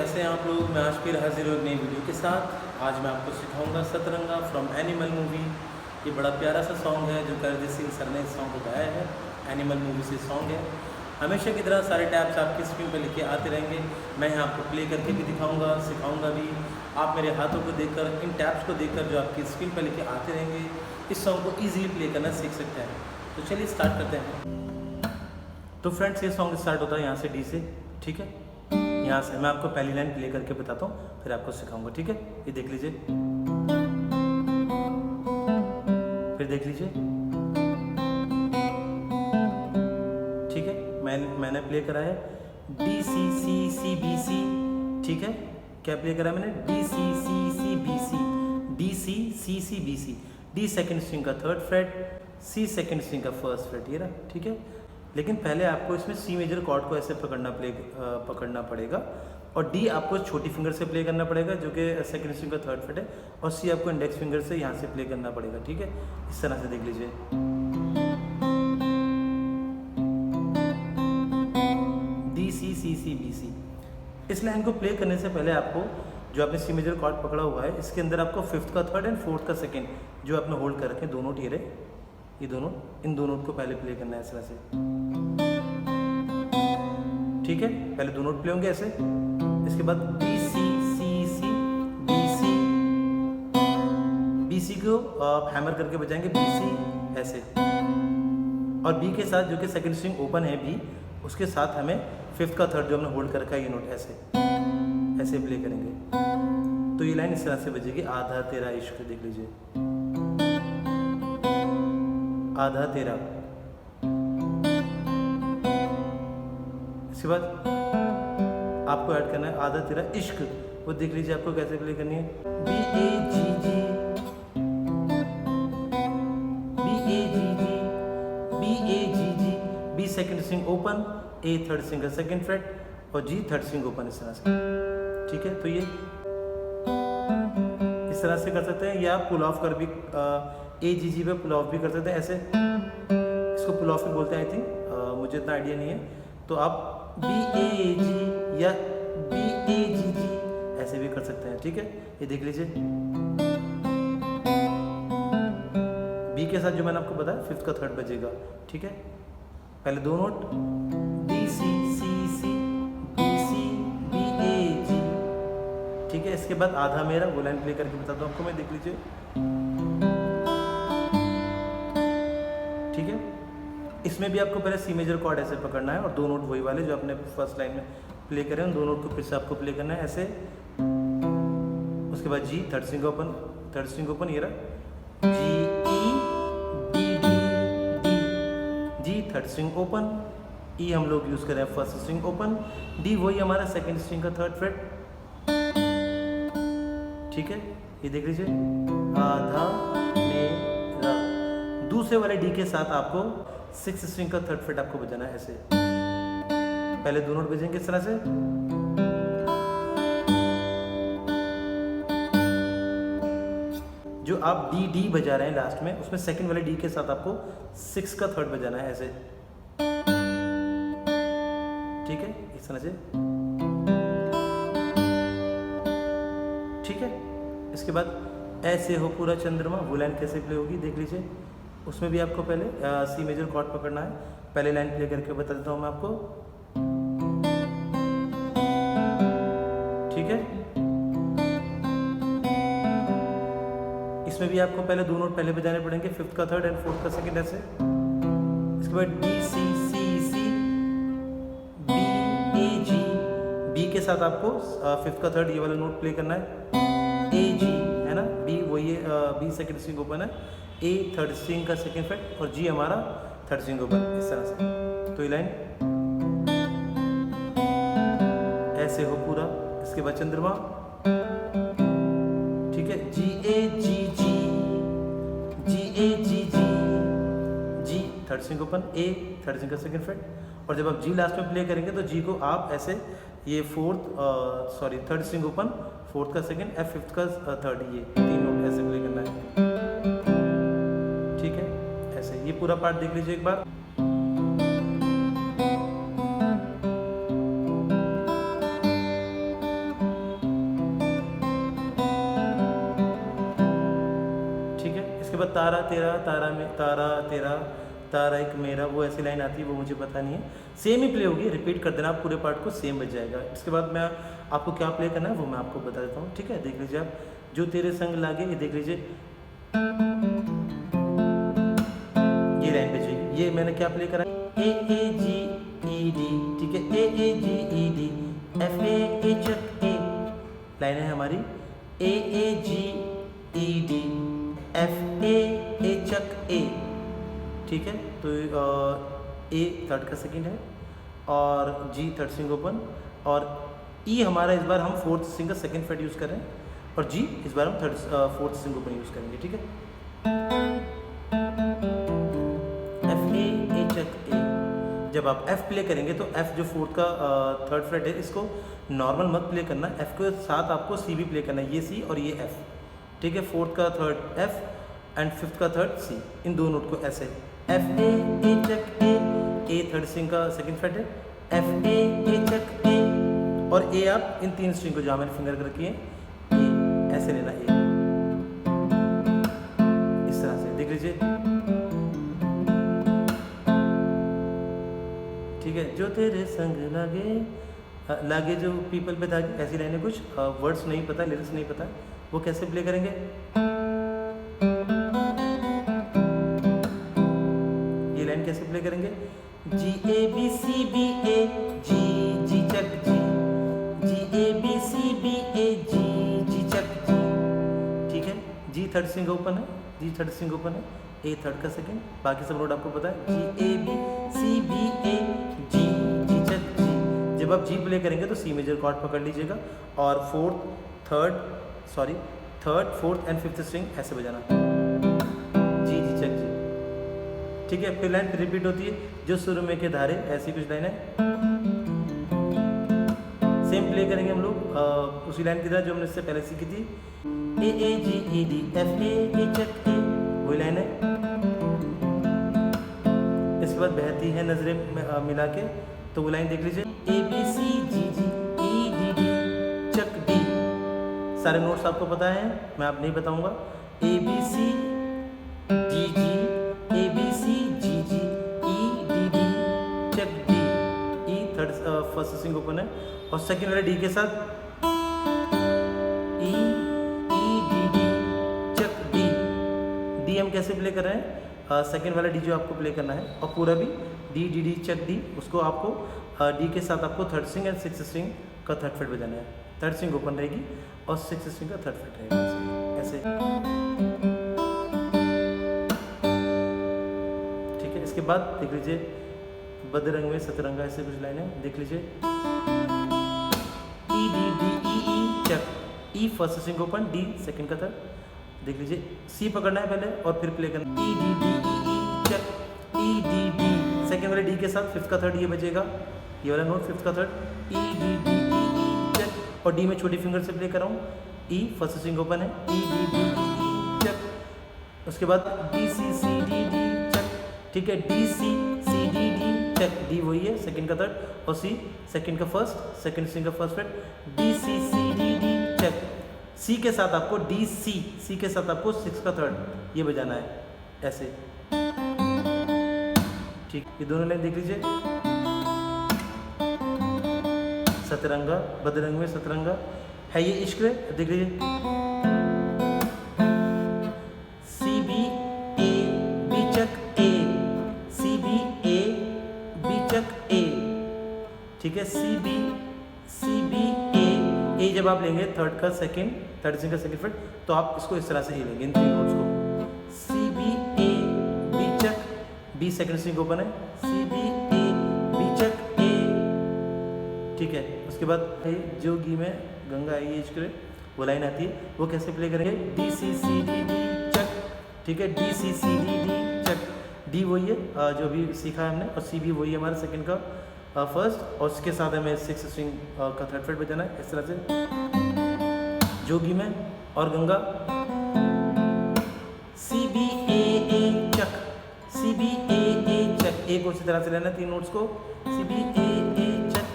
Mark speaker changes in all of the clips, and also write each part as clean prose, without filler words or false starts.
Speaker 1: कैसे हैं आप लोग। मैं आज फिर हाजिर हूँ एक नई वीडियो के साथ। आज मैं आपको सिखाऊंगा सतरंगा फ्रॉम एनिमल मूवी। ये बड़ा प्यारा सा सॉन्ग है जो अरिजीत सिंह सर ने इस सॉन्ग को गाया है। एनिमल मूवी से सॉन्ग है। हमेशा की तरह सारे टैप्स आपकी स्क्रीन पर लिखे आते रहेंगे। मैं यहाँ आपको प्ले करके भी दिखाऊंगा, सिखाऊंगा भी। आप मेरे हाथों को देखकर, इन टैप्स को देखकर जो आपकी स्क्रीन पर लिखे आते रहेंगे, इस सॉन्ग को ईजिली प्ले करना सीख सकते हैं। तो चलिए स्टार्ट करते हैं। तो फ्रेंड्स, ये सॉन्ग स्टार्ट होता है यहाँ से, डी से। ठीक है, यहाँ से मैं आपको पहली लाइन प्ले करके बताता हूँ, फिर आपको सिखाऊंगा। ठीक है, ये देख लीजिए, फिर देख लीजिए। ठीक है, मैंने प्ले करा है D C C C B सी। ठीक है, क्या प्ले करा मैंने? D C C C B C, D C C C B C. D second string का third fret, C second string का फर्स्ट फ्रेट, ये रहा। ठीक है, लेकिन पहले आपको इसमें सी मेजर कॉर्ड को ऐसे पकड़ना पड़ेगा, और डी आपको छोटी फिंगर से प्ले करना पड़ेगा जो कि सेकंड स्ट्रिंग का थर्ड फ्रेट है, और सी आपको इंडेक्स फिंगर से यहाँ से प्ले करना पड़ेगा। ठीक है, इस तरह से देख लीजिए। D C C C B सी। इस लाइन को प्ले करने से पहले आपको जो आपने सी मेजर कॉर्ड पकड़ा हुआ है, इसके अंदर आपको फिफ्थ का थर्ड एंड फोर्थ का सेकेंड जो आपने होल्ड कर रखे हैं, दोनों टीरे, ये दोनों, इन दोनों को पहले प्ले करना है इस तरह से। ठीक है, पहले दो नोट प्ले होंगे ऐसे। इसके बाद B C C C B C, B C को आप हैमर करके बजाएंगे, बी सी ऐसे। और बी के साथ जो कि सेकंड स्ट्रिंग ओपन है बी, उसके साथ हमें फिफ्थ का थर्ड जो हमने होल्ड कर रखा है, ये नोट ऐसे ऐसे प्ले करेंगे। तो ये लाइन इस तरह से बजेगी, आधा तेरा इश्क। देख लीजिए, आधा तेरा। इसके बाद आपको ऐड करना है आधा तेरा इश्क। वो देख लीजिए आपको कैसे प्ले करनी है। B A G ji, B A G ji, B A G ji. B second string open, A third string का सेकंड फ्रेट, और जी थर्ड स्ट्रिंग ओपन, इस तरह से। ठीक है, तो ये इस तरह से कर सकते हैं, या पुल ऑफ कर भी, ए जी जी पे पुल ऑफ भी कर सकते हैं ऐसे। इसको पुल ऑफ भी बोलते हैं आई थिंक, मुझे इतना आइडिया नहीं है। तो आप बी ए जी या बी ए जी जी ऐसे भी कर सकते हैं। ठीक है, ये देख लीजिए। बी के साथ जो मैंने आपको बताया फिफ्थ का थर्ड बजेगा। ठीक है, पहले दो note D C C C B C B A जी। ठीक है, इसके बाद आधा मेरा, वो लाइन प्ले करके बताता हूँ आपको मैं, देख लीजिए। ठीक है, इसमें भी आपको पहले सी मेजर कॉर्ड ऐसे पकड़ना है, और दो नोट वही वाले जो आपने फर्स्ट लाइन में प्ले करे हैं, दो नोट को फिर से आपको प्ले करना है ऐसे। उसके बाद G third string open, third string open, ये रहा G E D D D. G third string open, E हम लोग यूज करें फर्स्ट स्ट्रिंग ओपन, डी वही हमारा सेकंड स्ट्रिंग का थर्ड फ्रेट। ठीक है, ये देख लीजिए, आधा मेरा। दूसरे वाले डी के साथ आपको सिक्स स्ट्रिंग का थर्ड फ्रेट आपको बजाना है ऐसे। पहले दो नोट बजेंगे इस तरह से। जो आप डी डी बजा रहे हैं लास्ट में, उसमें सेकंड वाले डी के साथ आपको सिक्स का थर्ड बजाना है ऐसे। ठीक है, इस तरह से। ठीक है, इसके बाद ऐसे हो पूरा चंद्रमा, वो लाइन कैसे प्ले होगी देख लीजिए। उसमें भी आपको पहले सी मेजर कॉर्ड पकड़ना है। पहले लाइन प्ले करके बता देता हूँ मैं आपको। ठीक है, इसमें भी आपको पहले दो नोट पहले बजाने पड़ेंगे, फिफ्थ का थर्ड एंड फोर्थ का सेकंड ऐसे। इसके बाद D C C C B A ji, B के साथ आपको फिफ्थ का थर्ड ये वाला नोट प्ले करना है, ए जी है ना। बी वही है, बी सेकंड स्ट्रिंग ओपन है, ए थर्ड स्ट्रिंग का सेकंड फ्रेट, और जी हमारा थर्ड स्ट्रिंग ओपन, इस तरह से। तो ये लाइन ऐसे हो पूरा। इसके बाद चंद्रमा। ठीक है, जी ए जी जी, जी ए जी जी, जी थर्ड स्ट्रिंग ओपन, ए थर्ड स्ट्रिंग का सेकंड फ्रेट, और जब आप जी लास्ट में प्ले करेंगे तो जी को आप ऐसे, ये थर्ड स्ट्रिंग ओपन, फोर्थ का सेकंड, एफ फिफ्थ का थर्ड, ये तीन नोट ऐसे प्ले करना है। ठीक है, ऐसे ये पूरा पार्ट देख लीजिए एक बार। बाद तारा तेरा, तारा में तारा तेरा, तारा एक मेरा, वो ऐसी लाइन आती है, वो मुझे पता नहीं है। सेम ही प्ले होगी, रिपीट कर देना आप पूरे पार्ट को, सेम बच जाएगा। इसके बाद मैं आपको क्या प्ले करना है वो मैं आपको बता देता हूँ, ठीक है। देख लीजिए आप, जो तेरे संग लागे, ये देख लीजिए, ये लाइन बचेगी। ये मैंने क्या प्ले करा, ए ए जी ई डी, ठीक है, A A G E D, F A Chak A, line है हमारी ए A G E D, F A Chak A, ठीक है। तो ए थर्ड का सेकंड है और जी थर्ड स्ट्रिंग ओपन, और ई हमारा इस बार हम फोर्थ स्ट्रिंग का सेकंड फ्रेट यूज़ कर रहे हैं, और जी इस बार हम फोर्थ स्ट्रिंग ओपन यूज़ करेंगे, ठीक है। एफ ए चक ए, जब आप एफ प्ले करेंगे तो एफ जो फोर्थ का थर्ड फ्रेट है, इसको नॉर्मल मत प्ले करना, एफ के साथ आपको सी भी प्ले करना है, ये सी और ये एफ, ठीक है। फोर्थ का थर्ड एफ एंड फिफ्थ का थर्ड सी, इन दो नोट को ऐसे, F A Chak A third string का सेकंड फ्रेट है, एफ ए चक ए, और ए आप इन तीन स्ट्रिंग को जहाँ मैंने फिंगर कर रखी है, ए ऐसे लेना, ए इस तरह से, देख लीजिए, ठीक है। जो तेरे संग लागे, लागे जो पीपल पे धागे, ऐसी लाइनें, कुछ वर्ड्स नहीं पता, लिरिक्स नहीं पता, वो कैसे प्ले करेंगे, ये लाइन कैसे प्ले करेंगे, G A B C B A G G chuck G, G A B C B A G G chuck G, ठीक है। जी थर्ड स्ट्रिंग ओपन है, जी थर्ड स्ट्रिंग ओपन है, ए थर्ड का सेकंड, बाकी सब नोट आपको पता है, जी A B C B A G G chuck जी। जब आप जी प्ले करेंगे तो सी मेजर कॉर्ड पकड़ लीजिएगा, और third fourth and fifth string ऐसे बजाना, जी जी चक जी, ठीक है। फिर लाइन रिपीट होती है, जो सुर में के धारे, ऐसी कुछ लाइन है, सेम प्ले करेंगे हम लोग उसी लाइन की तरह जो हमने इससे पहले सीखी थी, ए A G E D, F A चक ए, वही लाइन है। इसके बाद बहती है नजरें मिला के, तो वो लाइन देख लीजिए, A B C G G E D D Chak D, सारे नोट्स आपको पता है, मैं आप नहीं बताऊंगा, A B C G G, A B C G G E D D Chak D, E third first string open है, और सेकंड वाले डी के साथ ई डी डी चक डी, डी हम कैसे प्ले कर रहे हैं, सेकंड वाला डी जो आपको प्ले करना है, और पूरा भी डी डी डी चक डी, उसको आपको डी के साथ आपको third string and six string का थर्ड फ्रेट बजाना है, थर्ड स्ट्रिंग ओपन रहेगी और सिक्स स्ट्रिंग का थर्ड फ्रेट रहेगा, ऐसे, ठीक है। इसके बाद देख लीजिए, बदरंग में सतरंगा, ऐसे कुछ लाइन है, देख लीजिए, E D D E chuck, E first string open, D second का थर्ड, देख लीजिए, सी पकड़ना है पहले और फिर प्ले करना, E D D E chuck, E D D, second वाले डी के साथ फिफ्थ का थर्ड ये बजेगा, ये वाला नोट फिफ्थ का third, E D D E chuck, और डी में छोटी फिंगर से प्ले कर रहा हूँ, ई फर्स्ट स्ट्रिंग ओपन है, ई डी डी ई चक, उसके बाद D C C D D chuck, ठीक है, D C C D D चक, डी वही है सेकंड का थर्ड, और सी सेकंड का फर्स्ट, सेकंड स्ट्रिंग का first fret, D C C D D chuck, C के साथ आपको डी सी के साथ आपको सिक्स का थर्ड ये बजाना है, ऐसे, ठीक। ये दोनों लाइन देख लीजिए, सतरंगा, बदरंग में सतरंगा है, ये इश्क है, देख लीजिए, C B A B chuck A, C B A B chuck A, ठीक है, सी बी ए जब आप लेंगे थर्ड का सेकंड, थर्ड स्ट्रिंग का सेकंड फ्रेट, तो आप इसको इस तरह से ही लेंगे, इन तीन नोट्स को, सी बी ए बी चक, बी सेकंड स्ट्रिंग ओपन है, C B A B chuck A, ठीक है। उसके बाद जोगी में गंगा आई है इश्क, वो लाइन आती है, वो कैसे प्ले करेंगे, D C C D D chuck, ठीक है, D C C D D चक, डी वही है जो भी सीखा है हमने, और सी भी वही है हमारा सेकंड का फर्स्ट, और उसके साथ हमें सिक्स स्ट्रिंग का थर्ड फ्रेट बजाना है, इस तरह से, जोगी में और गंगा, सी बी ए चक, सी बी ए चक, ए को उसी तरह से लेना, तीन नोट्स को, सी बी ए चक,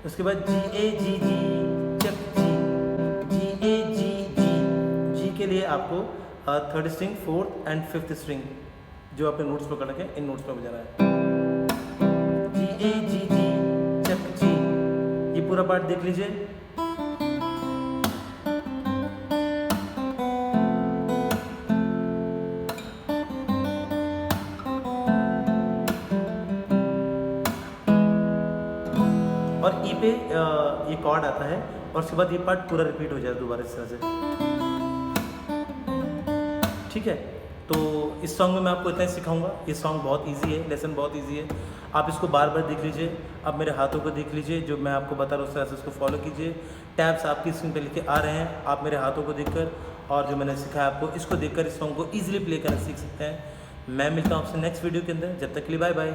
Speaker 1: उसके बाद जी ए G G chuck G, G ए जी जी, जी के लिए आपको third string, fourth and fifth string जो अपने नोट्स पकड़ के इन नोट्स पर बजाना है। जी ए जी जी चक जी, ये पूरा पार्ट देख लीजिए। और ई पे ये कॉर्ड आता है और उसके बाद ये पार्ट पूरा रिपीट हो जाए दोबारा इस तरह से। ठीक है, तो इस सॉन्ग में मैं आपको इतना ही सिखाऊंगा। ये सॉन्ग बहुत इजी है, लेसन बहुत इजी है, आप इसको बार बार देख लीजिए। अब मेरे हाथों को देख लीजिए, जो मैं आपको बता रहा हूँ उस तरह से उसको फॉलो कीजिए। टैब्स आपकी स्क्रीन पे लिखे आ रहे हैं, आप मेरे हाथों को देखकर और जो मैंने सिखाया आपको इसको देखकर इस सॉन्ग को ईजिली प्ले करना सीख सकते हैं। मैं मिलता हूँ आपसे नेक्स्ट वीडियो के अंदर, जब तक के लिए बाय बाय।